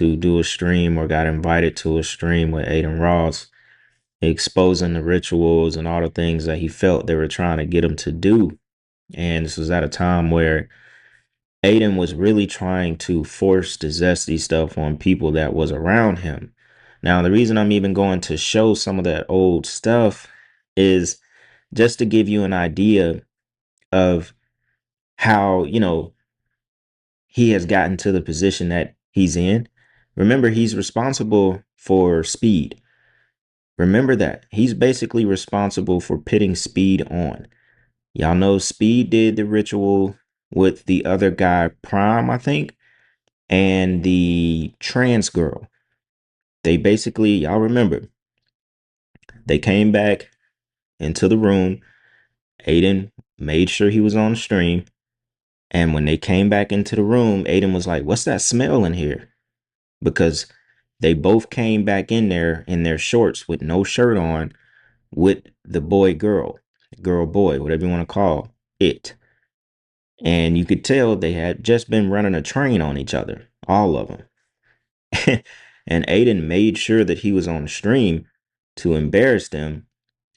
to do a stream or got invited to a stream with Adin Ross, exposing the rituals and all the things that he felt they were trying to get him to do. And this was at a time where Adin was really trying to force the zesty stuff on people that was around him. Now, the reason I'm even going to show some of that old stuff is just to give you an idea of how, he has gotten to the position that he's in. Remember, he's responsible for Speed. Remember that. He's basically responsible for pitting Speed on. Y'all know Speed did the ritual with the other guy, Prime, I think, and the trans girl. They basically, y'all remember, they came back into the room. Adin made sure he was on the stream. And when they came back into the room, Adin was like, "What's that smell in here?" Because they both came back in there in their shorts with no shirt on with the boy, girl, boy, whatever you want to call it. And you could tell they had just been running a train on each other, all of them. And Adin made sure that he was on the stream to embarrass them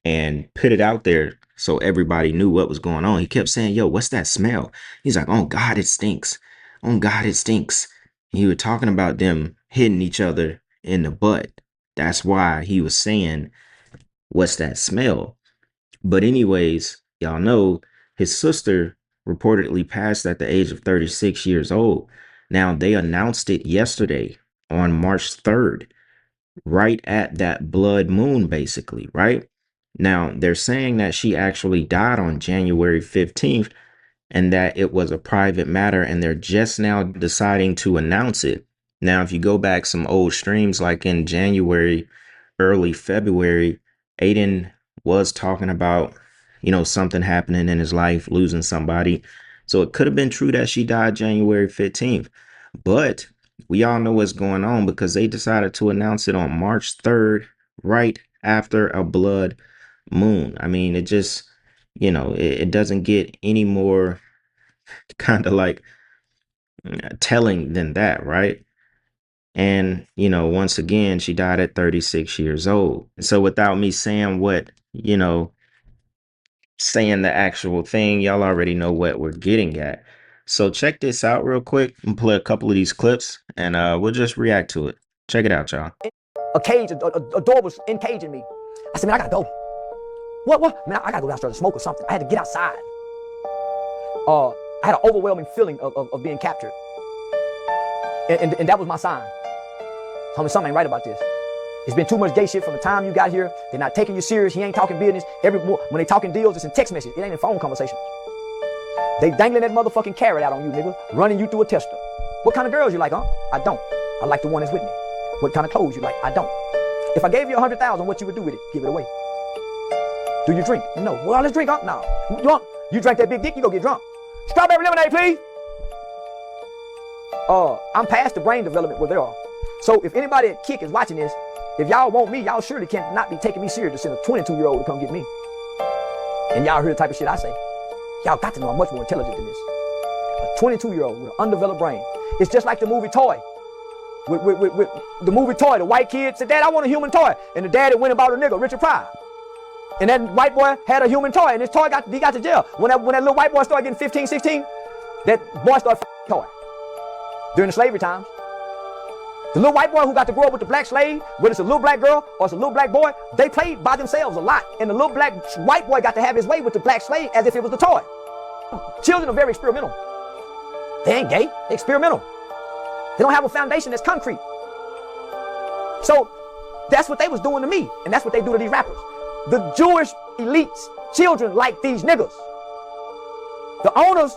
and put it out there so everybody knew what was going on. He kept saying, "Yo, what's that smell?" He's like, "Oh God, it stinks. Oh God, it stinks." He was talking about them hitting each other in the butt. That's why he was saying, "What's that smell?" But anyways, y'all know his sister reportedly passed at the age of 36 years old. Now, they announced it yesterday on March 3rd, right at that blood moon, basically, right? Now, they're saying that she actually died on January 15th and that it was a private matter, and they're just now deciding to announce it. Now, if you go back some old streams like in January, early February, Adin was talking about, something happening in his life, losing somebody. So it could have been true that she died January 15th. But we all know what's going on because they decided to announce it on March 3rd, right after a blood moon. I mean, it just, it doesn't get any more kind of like telling than that, right? And, once again, she died at 36 years old. So without me saying saying the actual thing, y'all already know what we're getting at. So check this out real quick and play a couple of these clips and we'll just react to it. Check it out, y'all. A door was encaging me. I said, "Man, I gotta go." What? Man, I gotta go downstairs to smoke or something. I had to get outside. I had an overwhelming feeling of being captured. And that was my sign. Tell me something ain't right about this. It's been too much gay shit from the time you got here. They're not taking you serious. He ain't talking business. When they talking deals, it's in text message. It ain't in phone conversations. They dangling that motherfucking carrot out on you, nigga, running you through a tester. What kind of girls you like, huh? I don't. I like the one that's with me. What kind of clothes you like? I don't. If I gave you 100,000, what you would do with it? Give it away. Do you drink? No. Well, let's drink, huh? No. You drank that big dick, you go get drunk. Strawberry lemonade, please. I'm past the brain development where they are. So if anybody at Kick is watching this, if y'all want me, y'all surely cannot be taking me serious to send a 22-year-old to come get me. And y'all hear the type of shit I say. Y'all got to know I'm much more intelligent than this. A 22-year-old with an undeveloped brain. It's just like the movie Toy. With the movie Toy, the white kid said, "Dad, I want a human toy." And the daddy went about a nigga, Richard Pryor. And that white boy had a human toy, and his toy got to jail. When that little white boy started getting 15, 16, that boy started toy. During the slavery times. The little white boy who got to grow up with the black slave, whether it's a little black girl or it's a little black boy, they played by themselves a lot. And the little white boy got to have his way with the black slave as if it was the toy. Children are very experimental. They ain't gay, they're experimental. They don't have a foundation that's concrete. So that's what they was doing to me, and that's what they do to these rappers. The Jewish elites, children like these niggas. The owners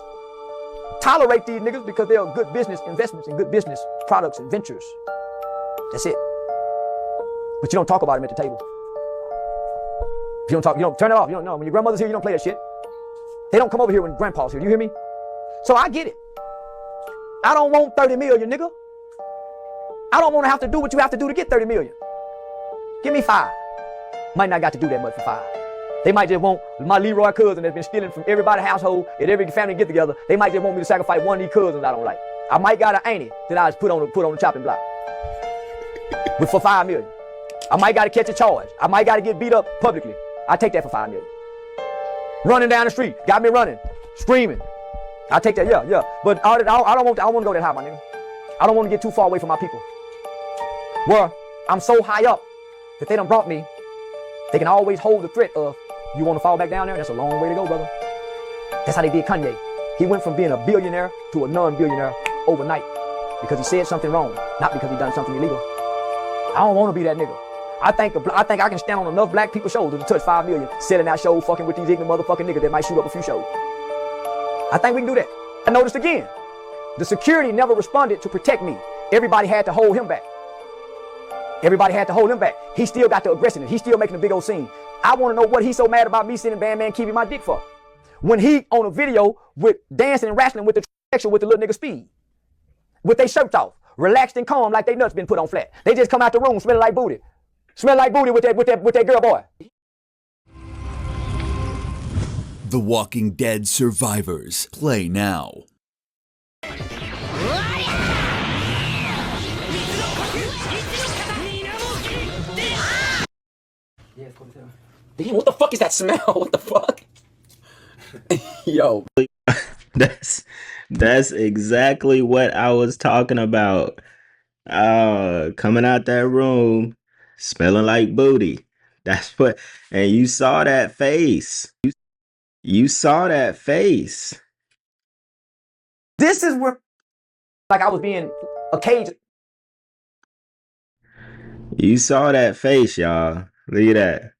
tolerate these niggas because they are good business investments and good business products and ventures. That's it. But you don't talk about them at the table. If you don't turn it off. You don't know. When your grandmother's here, you don't play that shit. They don't come over here when grandpa's here. Do you hear me? So I get it. I don't want 30 million, nigga. I don't want to have to do what you have to do to get 30 million. Give me 5. Might not got to do that much for 5. They might just want my Leroy cousin that's been stealing from everybody's household at every family get together. They might just want me to sacrifice one of these cousins I don't like. I might got an auntie that I just put on the chopping block. But for 5 million. I might gotta catch a charge. I might gotta get beat up publicly. I take that for 5 million. Running down the street, got me running, screaming. I take that, yeah. But I don't want to go that high, my nigga. I don't want to get too far away from my people. Where I'm so high up that they done brought me, they can always hold the threat of, you want to fall back down there? That's a long way to go, brother. That's how they did Kanye. He went from being a billionaire to a non-billionaire overnight because he said something wrong, not because he done something illegal. I don't want to be that nigga. I think I can stand on enough black people's shoulders to touch 5 million, selling out shows, fucking with these ignorant motherfucking niggas that might shoot up a few shows. I think we can do that. I noticed again, the security never responded to protect me. Everybody had to hold him back. Everybody had to hold him back. He still got the aggression. He's still making a big old scene. I want to know what he's so mad about me sending Bandman keeping my dick for. When he on a video with dancing and wrestling with the section with the little nigga Speed, with their shirts off, relaxed and calm like they nuts been put on flat. They just come out the room smelling like booty. Smell like booty with that girl boy. The Walking Dead Survivors. Play now. Damn, what the fuck is that smell? What the fuck? Yo. That's exactly what I was talking about. Coming out that room, smelling like booty. That's what, and you saw that face. You saw that face. This is where, like I was being a cage. You saw that face, y'all. Look at that.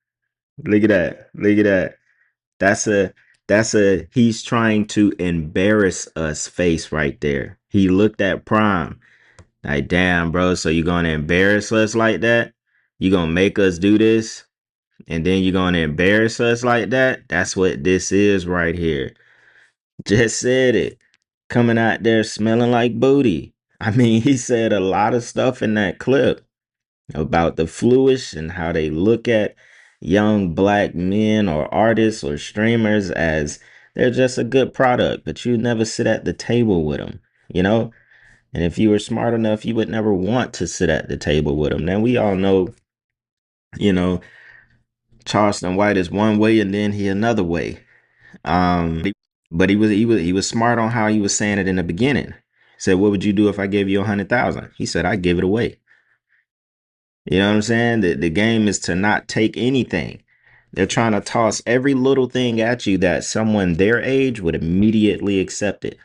Look at that. Look at that. That's a he's trying to embarrass us face right there. He looked at Prime. Like, damn, bro, so you gonna embarrass us like that? You gonna make us do this? And then you gonna embarrass us like that? That's what this is right here. Just said it. Coming out there smelling like booty. I mean, he said a lot of stuff in that clip about the Fluish and how they look at young black men or artists or streamers as they're just a good product, but you never sit at the table with them, you know? And if you were smart enough, you would never want to sit at the table with them. Now, we all know, you know, Charleston White is one way and then he another way. But he was smart on how he was saying it in the beginning. He said, what would you do if I gave you 100,000? He said, I'd give it away. You know what I'm saying? The game is to not take anything. They're trying to toss every little thing at you that someone their age would immediately accept it.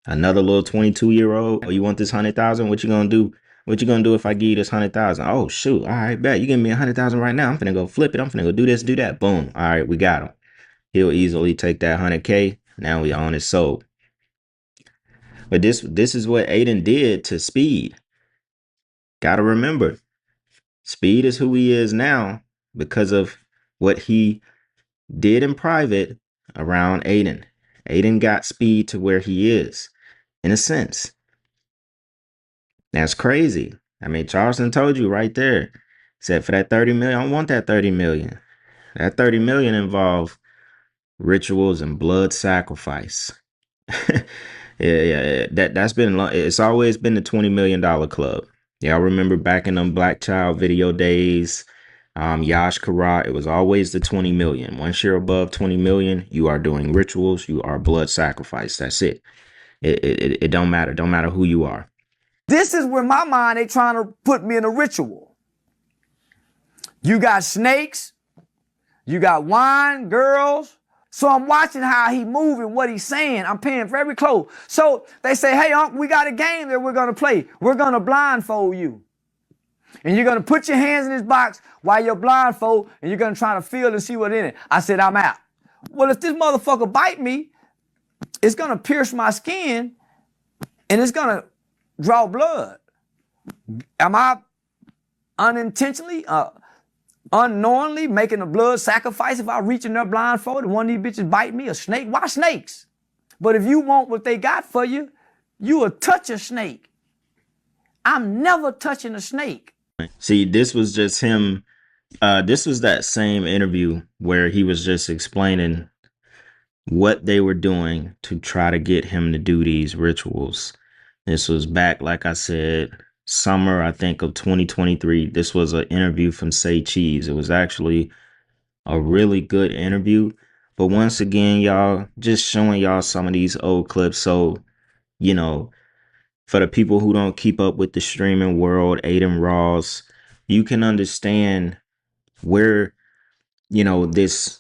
Another little 22-year-old, oh, you want this 100,000? What you gonna do? What you gonna do if I give you this 100,000? Oh shoot! All right, bet you give me 100,000 right now. I'm finna go flip it. I'm finna go do this, do that. Boom! All right, we got him. He'll easily take that 100K. Now we own his soul. But this is what Aiden did to Speed. Gotta remember, Speed is who he is now because of what he did in private around Aiden. Aiden got Speed to where he is, in a sense. That's crazy. I mean, Charleston told you right there. Said for that 30 million, I don't want that 30 million. That 30 million involved rituals and blood sacrifice. yeah. That's been long. It's always been the $20 million club. Y'all remember back in them Black Child video days, Yash Karat, it was always the 20 million. Once you're above 20 million, you are doing rituals, you are blood sacrifice. That's it. It don't matter. Don't matter who you are. This is where my mind, they trying to put me in a ritual. You got snakes, you got wine, girls. So I'm watching how he moving, what he's saying. I'm paying for every clothes. So they say, hey, Unc, we got a game that we're going to play. We're going to blindfold you. And you're going to put your hands in this box while you're blindfold, and you're going to try to feel and see what's in it. I said, I'm out. Well, if this motherfucker bite me, it's going to pierce my skin, and it's going to draw blood. Am I unintentionally, unknowingly making a blood sacrifice if I reach in there blindfolded and one of these bitches bite me? A snake? Why snakes? But if you want what they got for you, you will touch a snake. I'm never touching a snake. See, this was just him. This was that same interview where he was just explaining what they were doing to try to get him to do these rituals. This was back, like I said, summer, I think, of 2023. This was an interview from Say Cheese. It was actually a really good interview. But once again, y'all, just showing y'all some of these old clips. So, you know, for the people who don't keep up with the streaming world, Aiden Ross, you can understand where, this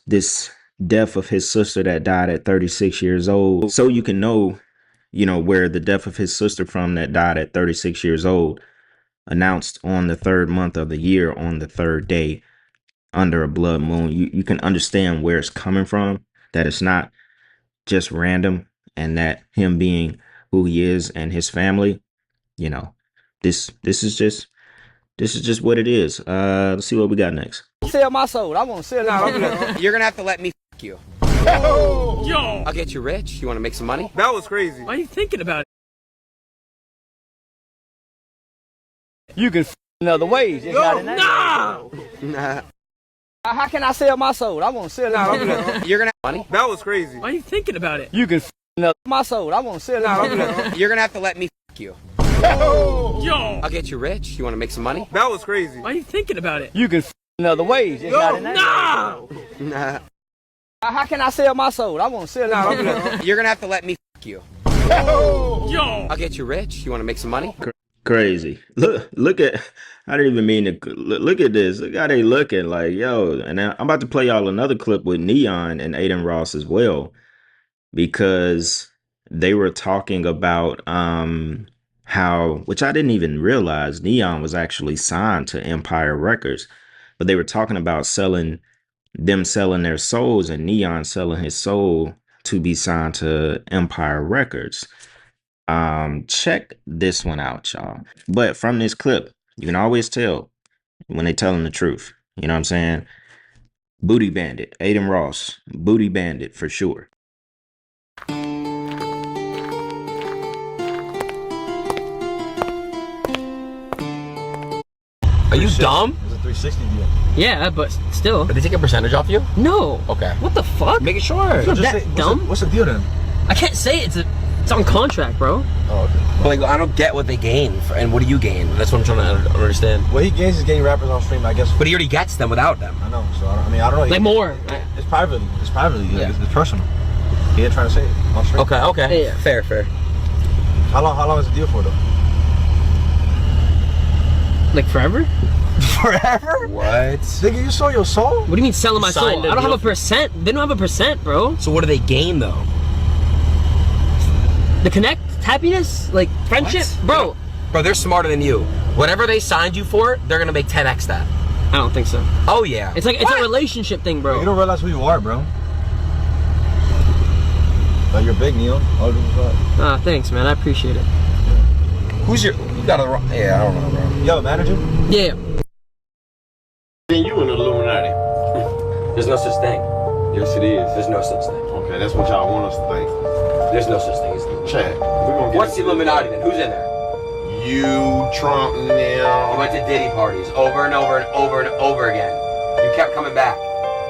death of his sister that died at 36 years old. So you can know, where the death of his sister from that died at 36 years old, announced on the third month of the year on the third day under a blood moon. You can understand where it's coming from, that it's not just random, and that him being who he is and his family, you know, this is just what it is. Let's see what we got next. Sell my soul. I want to sell it. You're gonna have to let me f you. Yo! I'll get you rich. You want to make some money? That was crazy. Why are you thinking about it? You can in other ways. Just not in that way. Nah. How can I sell my soul? I want to sell it. You're gonna have money? That was crazy. Why are you thinking about it? You can my soul. I want to sell it. You're gonna have to let me f you. Yo! I'll get you rich. You want to make some money? That was crazy. Why are you thinking about it? You can in other ways. Just not in that way. Nah. How can I sell my soul? I want to sell it. You're gonna have to let me f you. Yo! I'll get you rich. You want to make some money? Crazy. Look at, I didn't even mean to look at this. Look how they looking like, yo. And I'm about to play y'all another clip with Neon and Aiden Ross as well, because they were talking about how, which I didn't even realize, Neon was actually signed to Empire Records, but they were talking about selling their souls, and Neon selling his soul to be signed to Empire Records. Check this one out, y'all. But from this clip, you can always tell when they telling the truth. You know what I'm saying? Booty Bandit, Aiden Ross, Booty Bandit for sure. Are you dumb? It's a 360 deal. Yeah, but still. Did they take a percentage off you? No. Okay. What the fuck? Make it sure. It's not Just that say, dumb. what's the deal then? I can't say it. It's on contract, bro. Oh, okay. But like, I don't get what they gain, and what do you gain? That's what I'm trying to understand. What he gains is getting rappers on stream, I guess. But he already gets them without them. I know, so I don't know. Like more. It's privately. Yeah. It's personal. He ain't trying to say it on stream. Okay. Yeah. Fair. How long is the deal for though? Like forever? Forever? What? Nigga, you sold your soul? What do you mean selling my soul? Signed a I don't have deal a percent. They don't have a percent, bro. So what do they gain though? The connect, happiness, like friendship, What? Bro, they're smarter than you. Whatever they signed you for, they're gonna make 10x that. I don't think so. Oh yeah. It's like it's a relationship thing, bro. You don't realize who you are, bro. Like you're big, Neon. All due respect. Ah, thanks, man. I appreciate it. Who's your? You got a? Yeah, I don't know, bro. You have a manager? Yeah. Then you an Illuminati. There's no such thing. Yes, it is. There's no such thing. Okay, that's what y'all want us to think. There's no such thing as the Chad, we're gonna get What's the Illuminati then? Who's in there? you, Trump, and You them. went to Diddy parties over and over and over and over again. You kept coming back.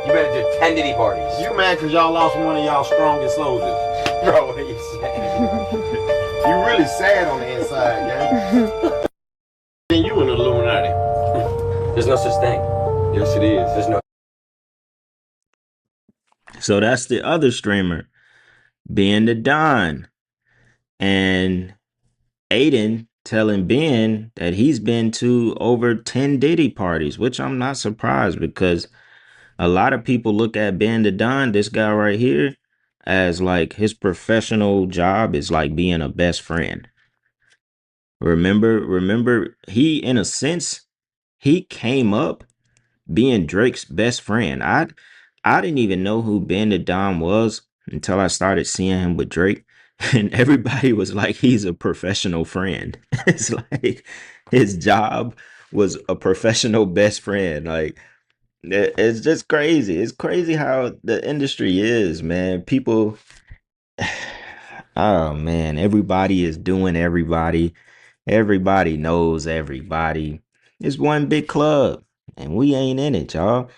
You better do 10 Diddy parties. You mad because y'all lost one of y'all strongest soldiers. Bro, what are you saying? You really sad on the inside, gang. Then you an Illuminati. There's no such thing. Yes, it is. There's no. So that's the other streamer, Ben the Don. And Aiden telling Ben that he's been to over 10 Diddy parties, which I'm not surprised, because a lot of people look at Ben the Don, this guy right here, as like his professional job is like being a best friend. Remember, he, in a sense, he came up being Drake's best friend. I didn't even know who Ben the Don was until I started seeing him with Drake. And everybody was like, he's a professional friend. It's like his job was a professional best friend. Like, it's just crazy. It's crazy how the industry is, man. People, oh man, everybody is doing everybody. Everybody knows everybody. It's one big club, and we ain't in it, y'all.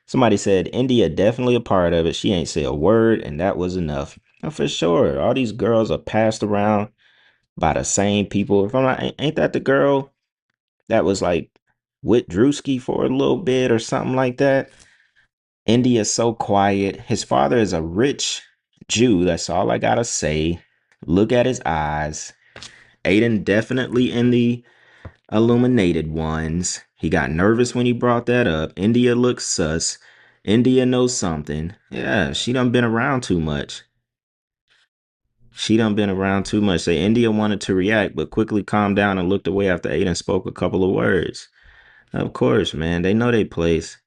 Somebody said India definitely a part of it. She ain't say a word, and that was enough. And for sure, all these girls are passed around by the same people. If I'm not, ain't that the girl that was like with Drewski for a little bit or something like that. India's so quiet. His father is a rich Jew. That's all I gotta say. Look at his eyes. Aiden definitely in the illuminated ones. He got nervous when he brought that up. India looks sus. India knows something. Yeah, she done been around too much. She done been around too much. Say India wanted to react, but quickly calmed down and looked away after Aiden spoke a couple of words. Of course, man. They know their place.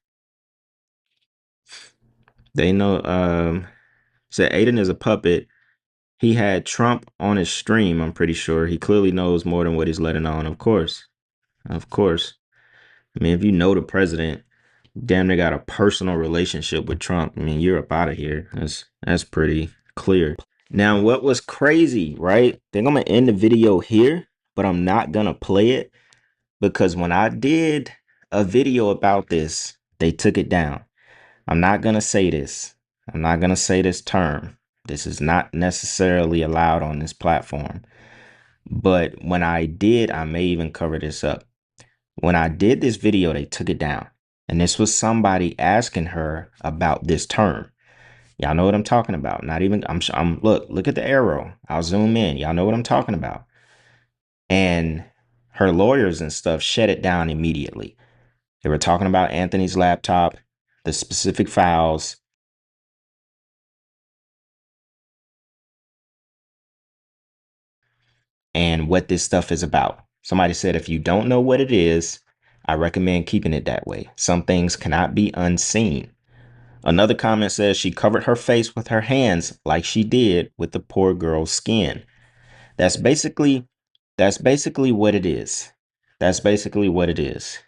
They know, said Aiden is a puppet. He had Trump on his stream, I'm pretty sure. He clearly knows more than what he's letting on, of course. Of course. I mean, if you know the president, damn near got a personal relationship with Trump. I mean, you're up out of here. That's pretty clear. Now, what was crazy, right? I think I'm gonna end the video here, but I'm not gonna play it because when I did a video about this, they took it down. I'm not gonna say this. I'm not gonna say this term. This is not necessarily allowed on this platform. But when I did, I may even cover this up. When I did this video, they took it down. And this was somebody asking her about this term. Y'all know what I'm talking about. Not even, look at the arrow. I'll zoom in. Y'all know what I'm talking about. And her lawyers and stuff shut it down immediately. They were talking about Anthony's laptop, the specific files. And what this stuff is about. Somebody said, if you don't know what it is, I recommend keeping it that way. Some things cannot be unseen. Another comment says she covered her face with her hands like she did with the poor girl's skin. That's basically what it is. That's basically what it is.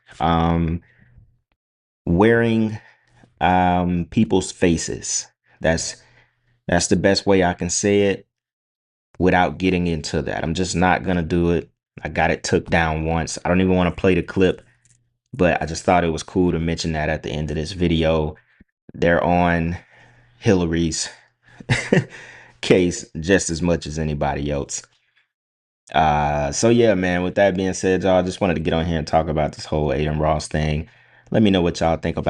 Wearing people's faces. That's the best way I can say it without getting into that. I'm just not gonna do it. I got it took down once. I don't even want to play the clip, but I just thought it was cool to mention that at the end of this video. They're on Hillary's case just as much as anybody else. So yeah, man, with that being said, y'all, just wanted to get on here and talk about this whole Adin Ross thing. Let me know what y'all think about